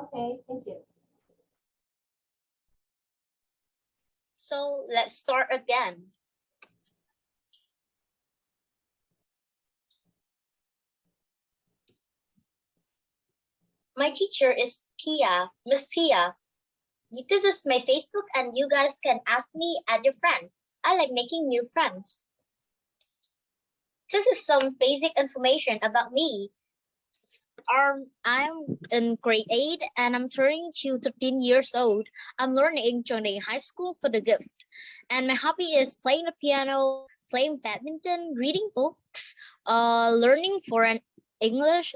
Okay, thank you. So let's start again. My teacher is Pia, Miss Pia. This is my Facebook and you guys can ask me as your friend. I like making new friends. This is some basic information about me. I'm in grade 8 and I'm turning to 13 years old. I'm learning joining high school for the gift. And my hobby is playing the piano, playing badminton, reading books, learning for a language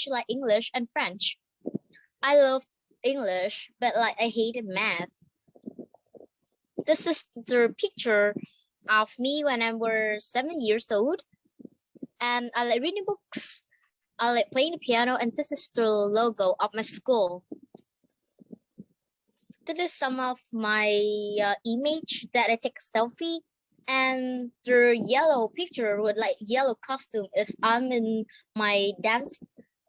like English and French. I love English, but I hate math. This is the picture of me when I was 7 years old. And I like reading books. I like playing the piano, and this is the logo of my school. This is some of my image that I take selfie, and the yellow picture with yellow costume is I'm in my dance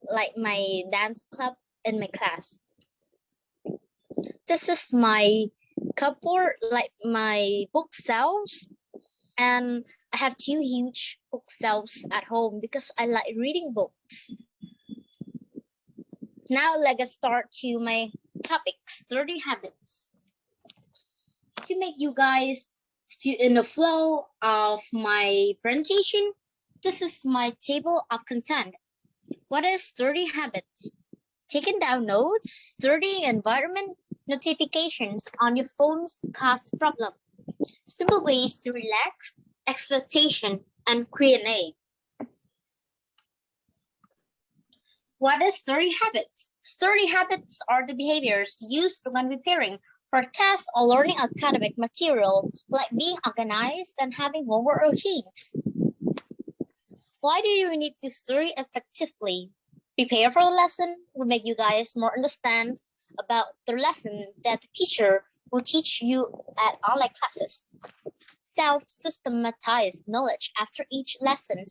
club in my class. This is my cupboard, like my bookshelves, and I have 2 huge bookshelves at home because I like reading books. Now let's start to my topic, sturdy habits. To make you guys feel in the flow of my presentation, this is my table of content. What is sturdy habits? Taking down notes, sturdy environment, notifications on your phones cause problem. Simple ways to relax, expectation, and Q&A. What is sturdy habits? Sturdy habits are the behaviors used when preparing for tests or learning academic material, like being organized and having homework routines. Why do you need to study effectively? Prepare for the lesson will make you guys more understand about the lesson that the teacher will teach you at online classes. Self-systematized knowledge after each lesson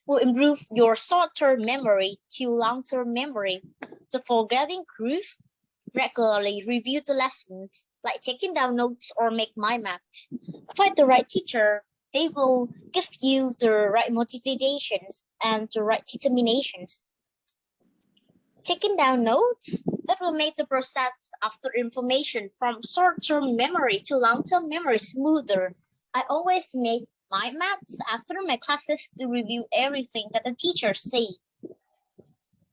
will improve your short-term memory to long-term memory. To forgetting proof, regularly review the lessons, like taking down notes or make mind maps. Find the right teacher. They will give you the right motivations and the right determinations. Taking down notes, that will make the process of the information from short-term memory to long-term memory smoother. I always make mind maps after my classes to review everything that the teachers say.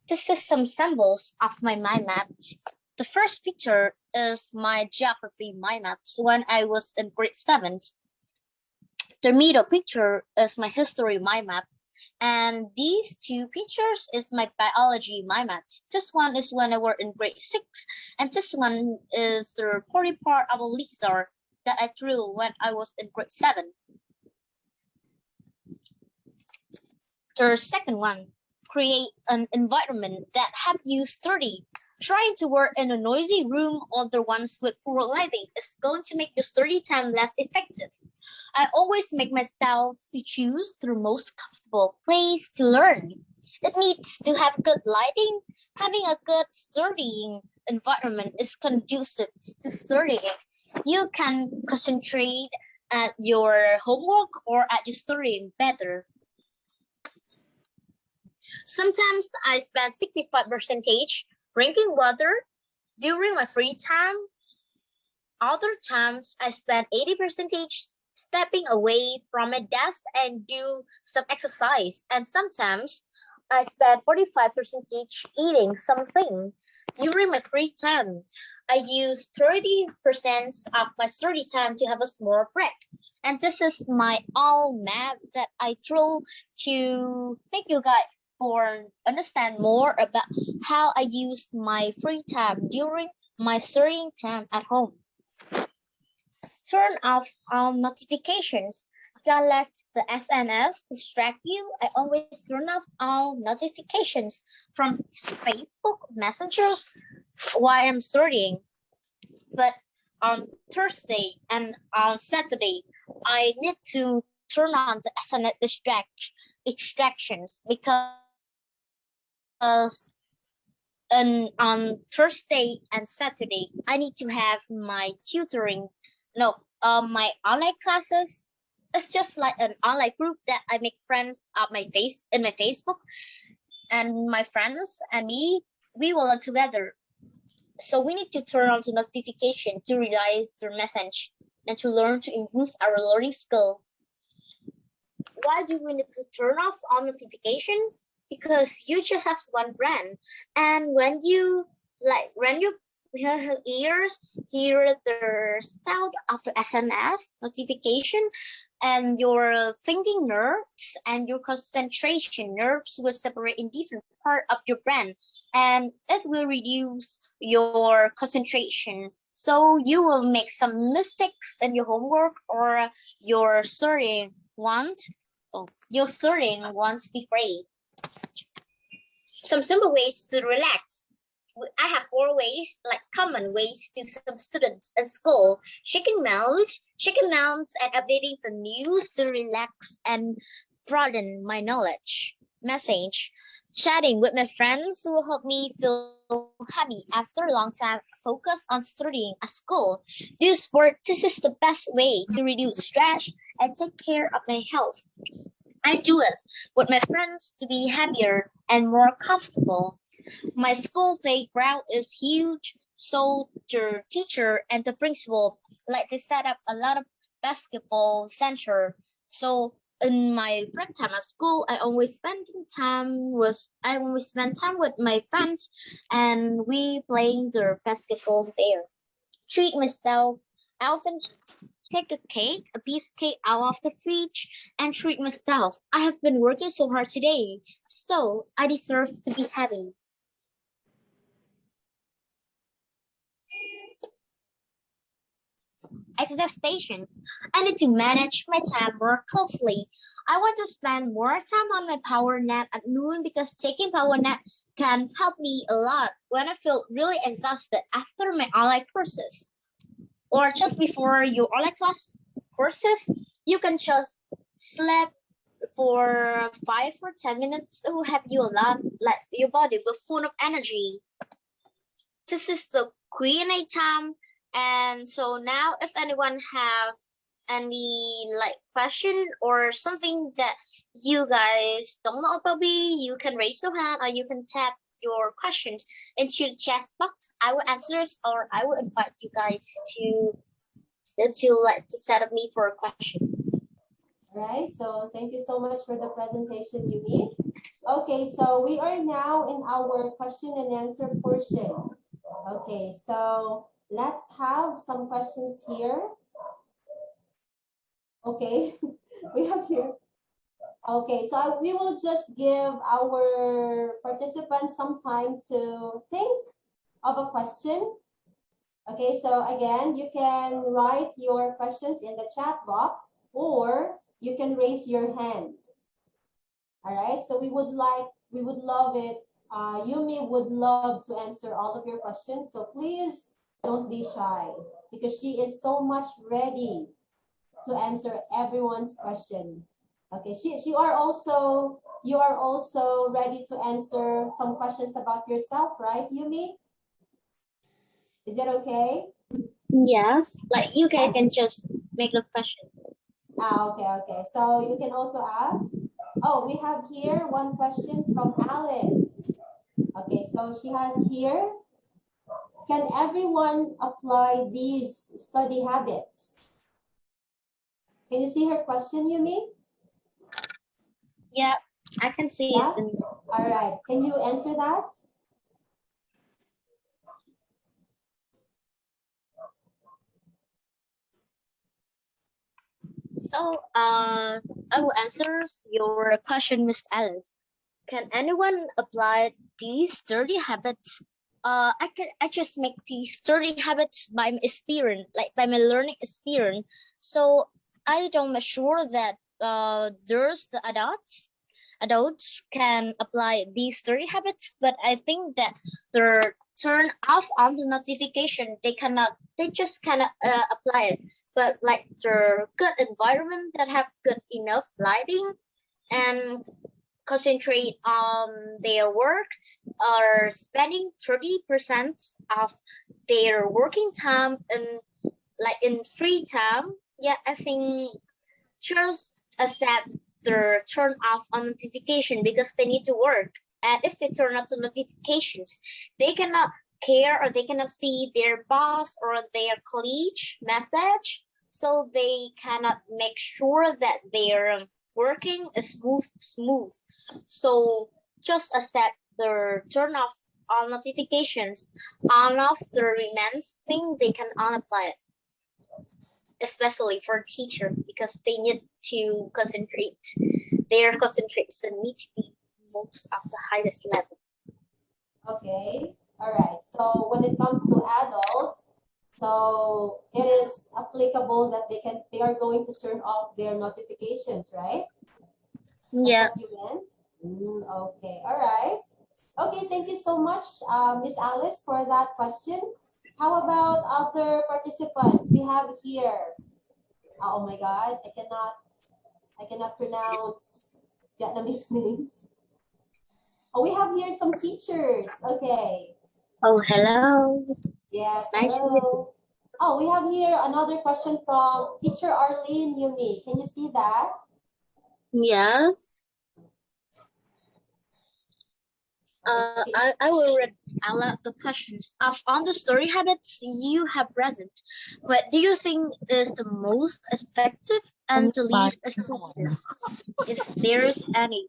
This is some symbols of my mind maps. The first picture is my geography mind maps when I was in grade 7. The middle picture is my history mind map. And these 2 pictures is my biology mind maps. This one is when I were in grade 6. And this one is the body part of a lizard that I drew when I was in grade 7. The second one, create an environment that help you study. Trying to work in a noisy room or the ones with poor lighting is going to make your study time less effective. I always make myself to choose the most comfortable place to learn. It needs to have good lighting. Having a good studying environment is conducive to studying. You can concentrate at your homework or at your studying better. Sometimes I spend 65% drinking water during my free time. Other times I spend 80% stepping away from my desk and do some exercise. And sometimes I spend 45% eating something during my free time. I use 30% of my study time to have a small break. And this is my all map that I drew to make you guys understand more about how I use my free time during my studying time at home. Turn off all notifications. Don't let the SNS distract you. I always turn off all notifications from Facebook messengers while I'm studying. But on Thursday and on Saturday, I need to turn on the SNS distractions because And on Thursday and Saturday, I need to have my tutoring. No, my online classes. It's just like an online group that I make friends on my Facebook, and my friends and me, we will learn together. So we need to turn on the notification to realize their message and to learn to improve our learning skill. Why do we need to turn off all notifications? Because you just have one brand, and when you your ears hear the sound of the SMS notification, and your thinking nerves and your concentration nerves will separate in different part of your brain, and it will reduce your concentration. So you will make some mistakes in your homework or your studying want. Oh, your studying wants to be great. Some simple ways to relax. I have 4 ways, like common ways to some students at school. Checking mails, and updating the news to relax and broaden my knowledge. Message. Chatting with my friends will help me feel happy after a long time focused on studying at school. Do sport. This is the best way to reduce stress and take care of my health. I do it with my friends to be happier and more comfortable. My school playground is huge, so the teacher and the principal like to set up a lot of basketball center. So in my break time at school, I always spend time with my friends, and we playing the basketball there. Treat myself. I often take a piece of cake out of the fridge, and treat myself. I have been working so hard today, so I deserve to be happy. Expectations. I need to manage my time more closely. I want to spend more time on my power nap at noon because taking power nap can help me a lot when I feel really exhausted after my online courses. Or just before your online courses, you can just sleep for 5 or 10 minutes. It will help you a lot, like your body will full of energy. This is the Q&A time. And so now if anyone have any like question or something that you guys don't know about me, you can raise your hand or you can tap your questions into the chat box. I will answer, or I will invite you guys to set up me for a question. All right, so thank you so much for the presentation, Yumi. Okay, so we are now in our question and answer portion. Okay, so let's have some questions here. Okay, we have here. Okay, so we will just give our participants some time to think of a question. Okay, so again, you can write your questions in the chat box, or you can raise your hand. All right, so we would love it. Yumi would love to answer all of your questions. So please don't be shy, because she is so much ready to answer everyone's question. Okay, you are also ready to answer some questions about yourself, right, Yumi? Is that okay? Yes, like you guys can just make a question. Okay. So you can also ask. Oh, we have here one question from Alice. Okay, so she has here, can everyone apply these study habits? Can you see her question, Yumi? Yeah, I can see yes? it. All right, can you answer that? So, I will answer your question, Miss Alice. Can anyone apply these 30 habits? I just make these 30 habits by my experience, like by my learning experience. So I don't make sure that there's the adults can apply these 30 habits, but I think that they're turn off on the notification. They just cannot apply it. But like the good environment that have good enough lighting and concentrate on their work are spending 30% of their working time in free time. Yeah, I think just accept their turn off on notification because they need to work. And if they turn off the notifications, they cannot care or they cannot see their boss or their colleague message. So they cannot make sure that their working is smooth. So just accept the turn off all notifications, on off the remains thing they can unapply it, especially for teacher because they need to concentrate. Their concentration need to be most of the highest level. Okay, all right. So when it comes to adults, so it is applicable that they are going to turn off their notifications, right? Yeah. That's what you meant? Okay, all right. Okay, thank you so much, Miss Alice, for that question. How about other participants? We have here. Oh my God, I cannot pronounce Vietnamese names. Oh, we have here some teachers. Okay. Oh, hello. Yes, Nice to meet you. hello. Oh, we have here another question from teacher Arlene Yumi. Can you see that? Yeah. I will read out loud the questions. Of all the story habits you have present, what do you think is the most effective and the least effective, if there's any?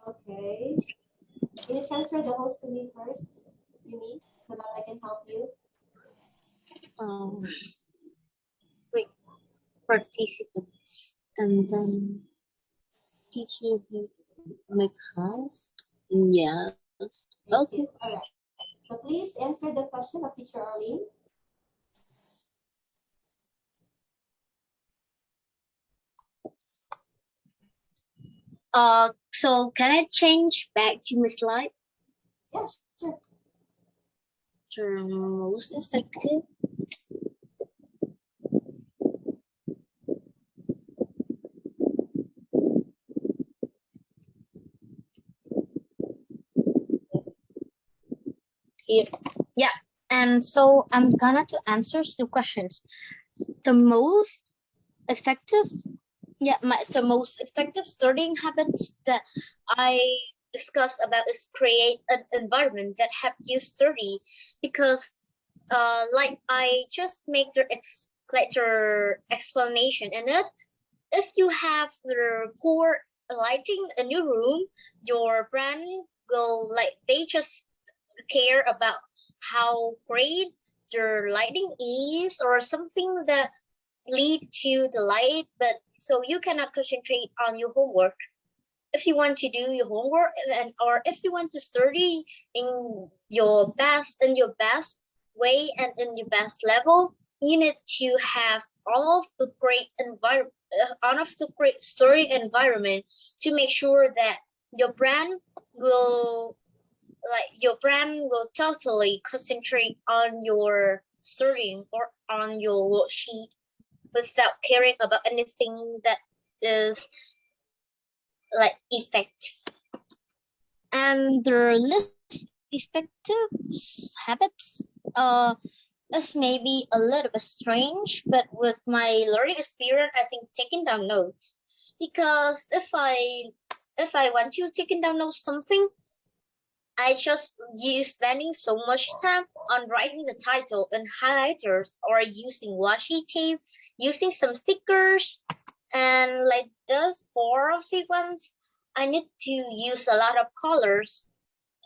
Okay. Can you transfer the host to me first, Yumi, so that I can help you? Wait, participants, and then teacher make house. Yes. Okay. All right. So please answer the question of teacher Arlene. So can I change back to my slide? Yes, sure. The most effective. Here. Yeah, and so I'm gonna to answer two questions. The most effective, the most effective studying habits that I discuss about is create an environment that help you study, because like I just make the explanation in it. If you have the poor lighting in your room, your brain will they just care about how great your lighting is or something that lead to the light, but so you cannot concentrate on your homework. If you want to do your homework or if you want to study in your best way and in your best level, you need to have all of the great study environment to make sure that your brain will totally concentrate on your studying or on your worksheet without caring about anything that is effects. And the least effective habits is maybe a little bit strange, but with my learning experience, I think taking down notes. Because if I want to taking down notes something, I just use spending so much time on writing the title in highlighters or using washi tape, using some stickers, and like those 4 of the ones, I need to use a lot of colors.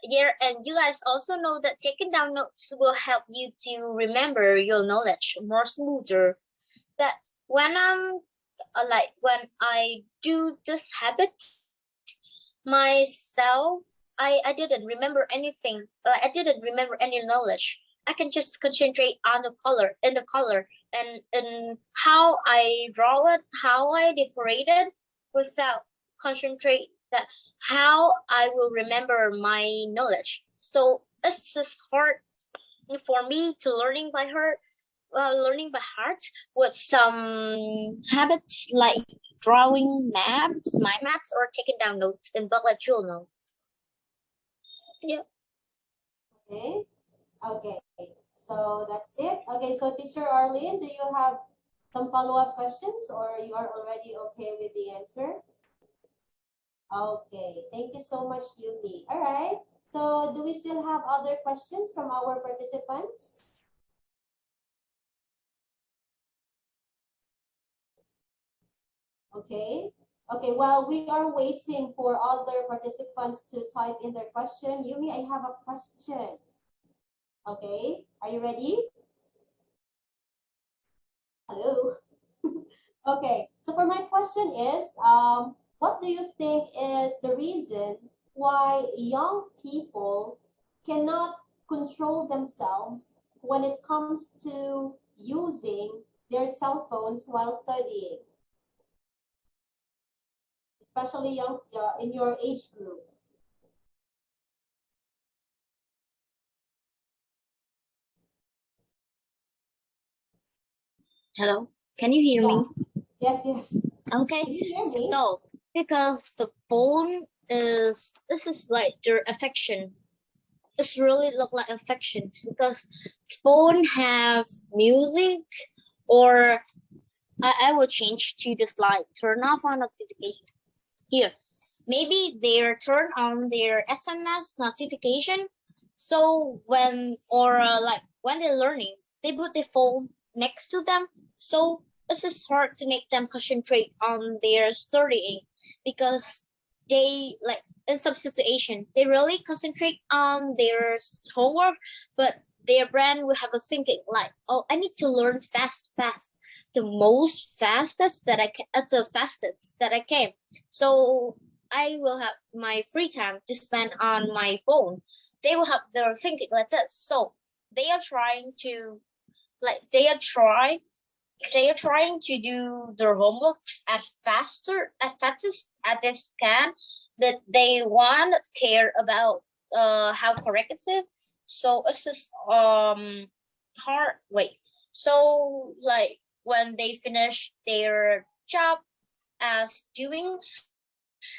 Yeah, and you guys also know that taking down notes will help you to remember your knowledge more smoother. That when when I do this habit myself, I didn't remember anything. I didn't remember any knowledge. I can just concentrate on the color, and how I draw it, how I decorate it, without concentrate that how I will remember my knowledge. So it's just hard for me to learning by heart with some habits like drawing maps, mind maps, or taking down notes in bullet journal. Yeah. Okay. Okay. So that's it. Okay. So Teacher Arlene, do you have some follow-up questions, or you are already okay with the answer? Okay. Thank you so much, Yumi. All right. So do we still have other questions from our participants? Okay. Okay, while we are waiting for other participants to type in their question, Yumi, I have a question. Okay, are you ready? Hello. Okay, so for my question is, what do you think is the reason why young people cannot control themselves when it comes to using their cell phones while studying? Especially young in your age group. Hello, can you hear me? Yes, yes. Okay, Can you hear me? so because the phone is, this is like their affection. It's really look like affection because phone have music, or I will change to just like turn off on notification. Here, maybe they turn on their SMS notification. So when, or like when they're learning, they put the phone next to them. So this is hard to make them concentrate on their studying because they like in some situation they really concentrate on their homework, but their brain will have a thinking like, oh, I need to learn fast, the most fastest that I can, at the fastest that I can. So I will have my free time to spend on my phone. They will have their thinking like this. So they are trying to like they are trying to do their homeworks as fastest as they can, but they want to care about how correct it is. So it's just hard wait. So like when they finish their job as doing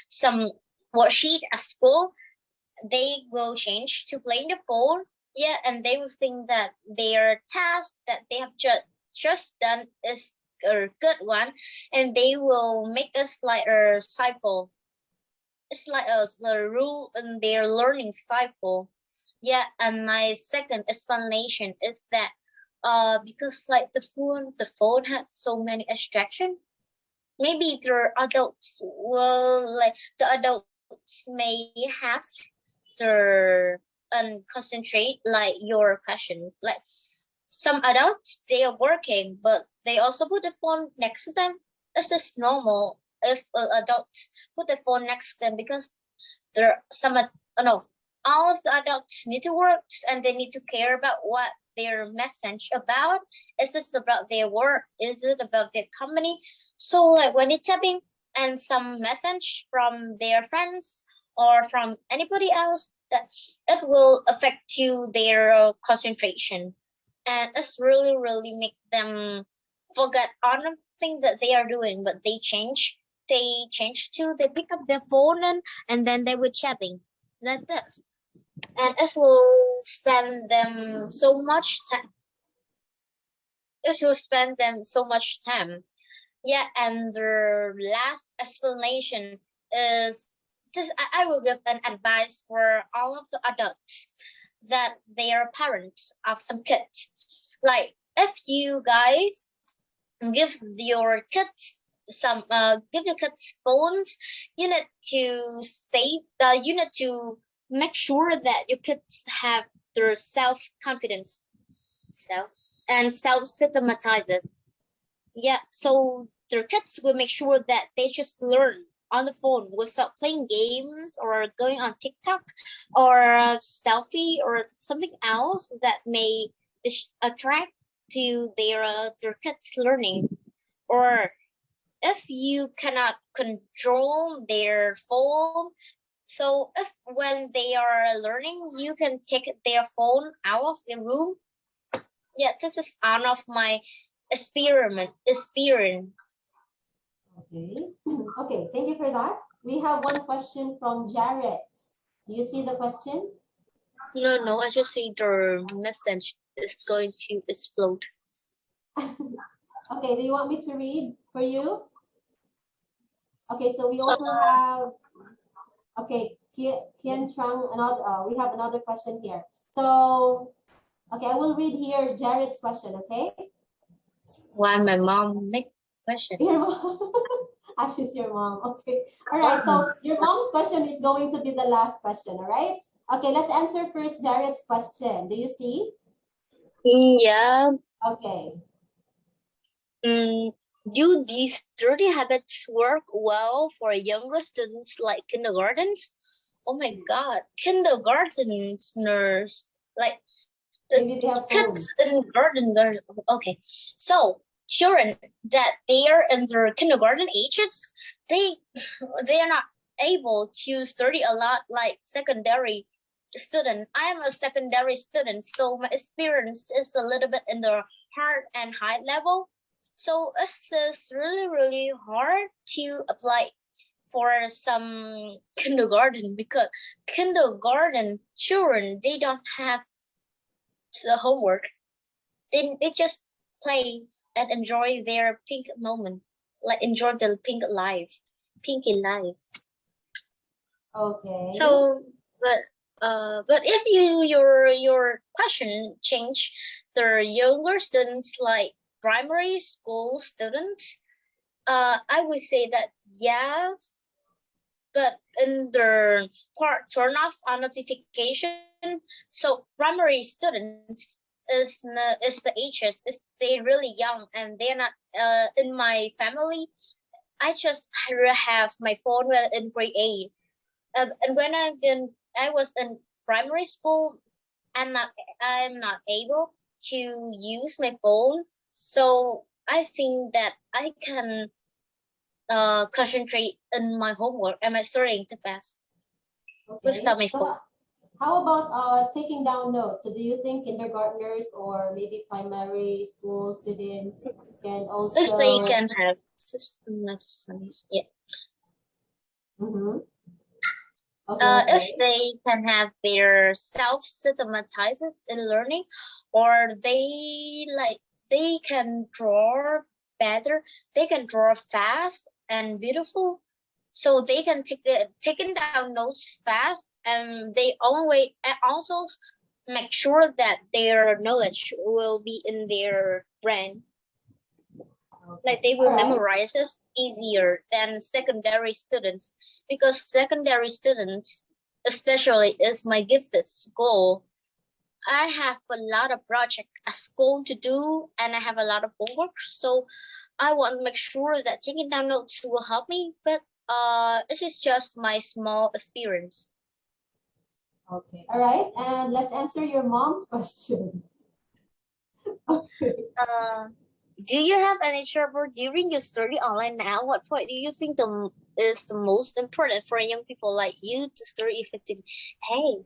some worksheet at school, they will change to playing the phone. Yeah, and they will think that their task that they have just done is a good one, and they will make us like a cycle. It's like a rule in their learning cycle. Yeah, and my second explanation is that because like the phone has so many distractions. Maybe the adults will like the adults may have their and concentrate like your question. Like some adults they are working, but they also put the phone next to them. It's just normal if adults put the phone next to them because there are some no, all of the adults need to work and they need to care about what their message about. Is this about their work? Is it about their company? So like when it's tapping and some message from their friends or from anybody else, that it will affect to their concentration, and it's really make them forget on the thing that they are doing, but they change to they pick up their phone and then they were chatting like this, and it will spend them so much time. It will spend them so much time. Yeah, and the last explanation is this. I will give an advice for all of the adults that they are parents of some kids. Like if you guys give your kids some give your kids phones, you need to save you need to make sure that your kids have their self-confidence, self and self-systematizes. Yeah, so their kids will make sure that they just learn on the phone without playing games or going on TikTok or selfie or something else that may attract to their kids learning. Or if you cannot control their phone, so if when they are learning you can take their phone out of the room. Yeah, this is one of my experience. Okay. Okay, thank you for that. We have one question from Jarrett. Do you see the question? No, I just see the message is going to explode. Okay, do you want me to read for you? Okay, so we also have, okay, Kian Chung, we have another question here. So, okay, I will read here Jared's question, okay? Why my mom make question? Your mom. She's your mom, okay. All right, so your mom's question is going to be the last question, all right? Okay, let's answer first Jared's question. Do you see? Yeah. Okay. Do these 30 habits work well for younger students like kindergartens? Oh my God, kindergartens nurse, like Maybe they have kids phones. in garden. Okay, so children that they are in their kindergarten ages, they are not able to study a lot like secondary student. I am a secondary student, so my experience is a little bit in the hard and high level. So it's really hard to apply for some kindergarten because kindergarten children, they don't have the homework. They just play and enjoy their pink moment, like enjoy the pink life, pinky life. Okay. So, but if your question change the younger students like primary school students, I would say that yes, but in the part turn off on notification. So primary students is the ages is they really young and they're not in my family. I just have my phone when in grade 8, and when I was in primary school, I'm not able to use my phone. So I think that I can concentrate in my homework and my studying the best without my phone. How about taking down notes? So do you think kindergartners or maybe primary school students can also... If they can have systematic studies, yeah. If they can have their self-systematized in learning, or they can draw better, they can draw fast and beautiful, so they can taking down notes fast, and they also make sure that their knowledge will be in their brain. Like they will memorize it easier than secondary students, because secondary students, especially is my gifted school, I have a lot of project at school to do and I have a lot of homework. So I want to make sure that taking down notes will help me, but this is just my small experience. Okay, all right, and let's answer your mom's question. Okay. Do you have any trouble during your study online now? What point do you think is the most important for young people like you to study effectively? Hey.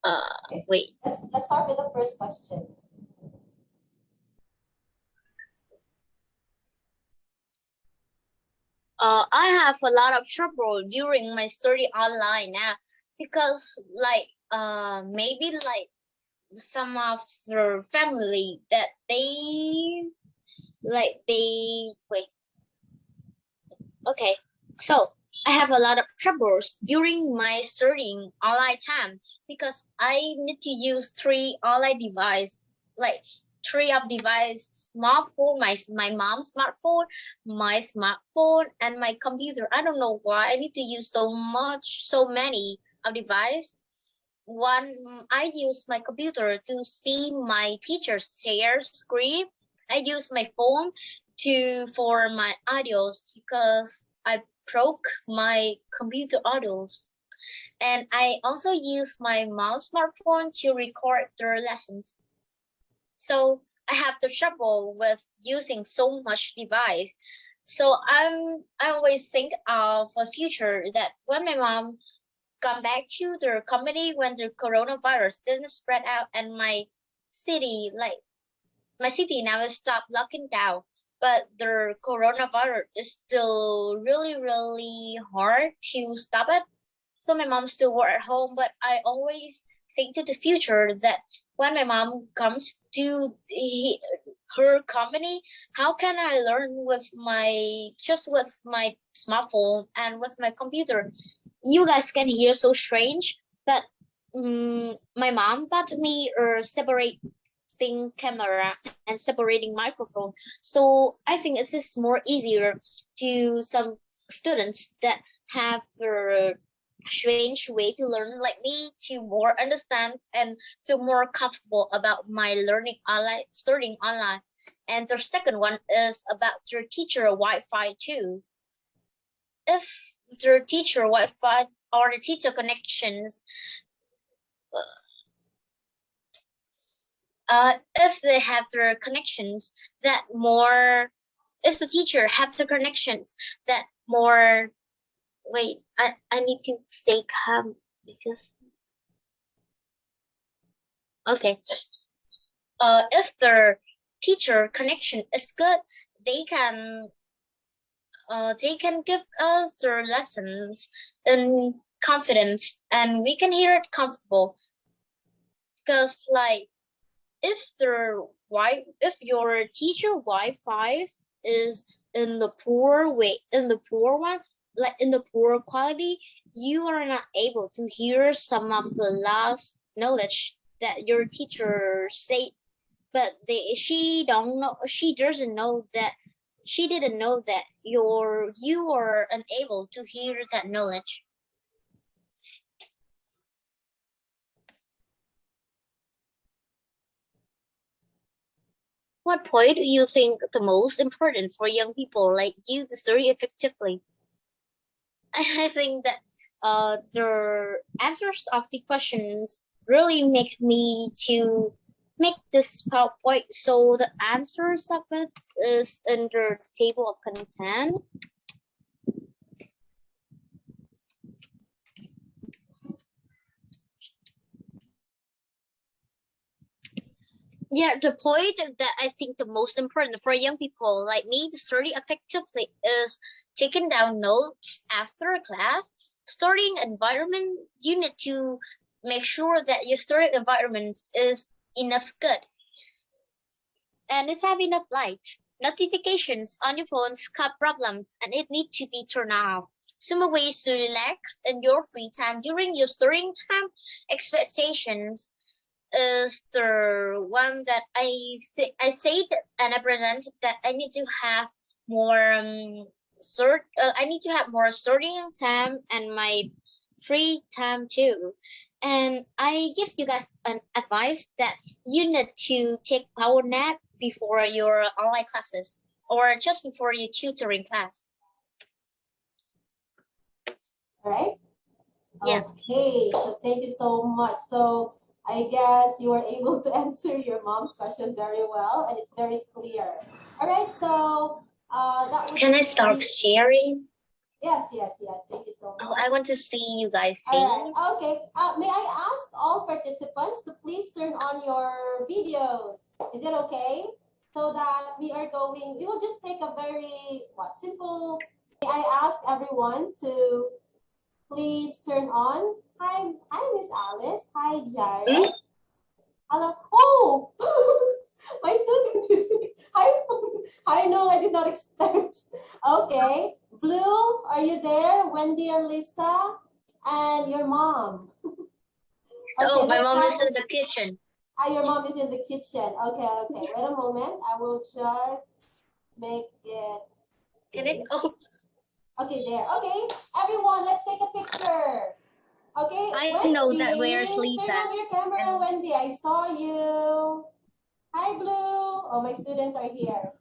Okay. Wait. Let's start with the first question. I have a lot of trouble during my study online now because maybe like some of the family that they wait. Okay, so I have a lot of troubles during my studying online time because I need to use 3 online devices, like 3 of device: smartphone, my mom's smartphone, my smartphone, and my computer. I don't know why I need to use so many of device. One, I use my computer to see my teacher's share screen. I use my phone for my audios because I broke my computer audios. And I also use my mom's smartphone to record their lessons. So I have the trouble with using so much device. So I always think of a future that when my mom come back to their company when the coronavirus didn't spread out and my city my city now is stopped locking down, but the coronavirus is still really hard to stop it. So my mom still work at home, but I always think to the future that when my mom comes to her company, how can I learn with my smartphone and with my computer? You guys can hear so strange, but my mom taught me separating camera and separating microphone. So I think it's just more easier to some students that have a strange way to learn like me to more understand and feel more comfortable about my learning online, studying online. And the second one is about their teacher Wi-Fi too. If their teacher Wi-Fi or the teacher connections, if they have their connections that more, if the teacher have the connections that more, wait, I need to stay calm because, okay. If their teacher connection is good, they can give us their lessons in confidence and we can hear it comfortable. Because like if your teacher Wi-Fi is in the poor way, in the poor one, like in the poor quality, you are not able to hear some of the last knowledge that your teacher said, but she doesn't know that, she didn't know that you are unable to hear that knowledge. What point do you think the most important for young people like you to study effectively? I think that the answers of the questions really make me to make this PowerPoint. So the answers of it is under the table of content. Yeah, the point that I think the most important for young people like me to study effectively is taking down notes after class. Studying environment, you need to make sure that your studying environment is enough good and it's have enough lights. Notifications on your phones cause problems and it needs to be turned off. Some ways to relax in your free time during your studying time, expectations is the one that I said and I present that I need to have more I need to have more studying time and my free time too. And I give you guys an advice that you need to take power nap before your online classes or just before your tutoring class. All right. Yeah. Okay, so thank you so much. So I guess you were able to answer your mom's question very well, and it's very clear. All right, so that would Can I be... start sharing? Yes. Thank you so much. Oh, I want to see you guys' face. All right. Okay. May I ask all participants to please turn on your videos? Is it okay? So that we will just take a very simple. May I ask everyone to please turn on. Hi, Miss Alice. Hi, Jared. Hello. Oh, my student is. Hi, no, I did not expect. Okay. Blue, are you there? Wendy and Lisa, and your mom. Okay, oh, my mom is in the kitchen. Your mom is in the kitchen. Okay. Wait a moment. I will just make it. Can it? Oh. Okay, there. Okay, everyone, let's take a picture. Okay, I Wendy, know that. Where's Lisa? Turn on your camera, Wendy. I saw you. Hi, Blue. Oh, my students are here.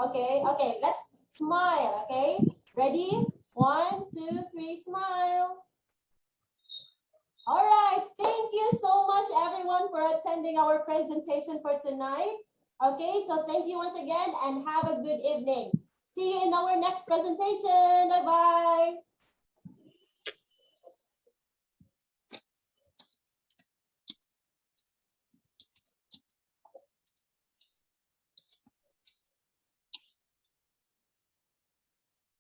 Okay, let's smile. Okay, ready? 1, 2, 3, smile. All right, thank you so much, everyone, for attending our presentation for tonight. Okay, so thank you once again and have a good evening. See you in our next presentation. Bye-bye.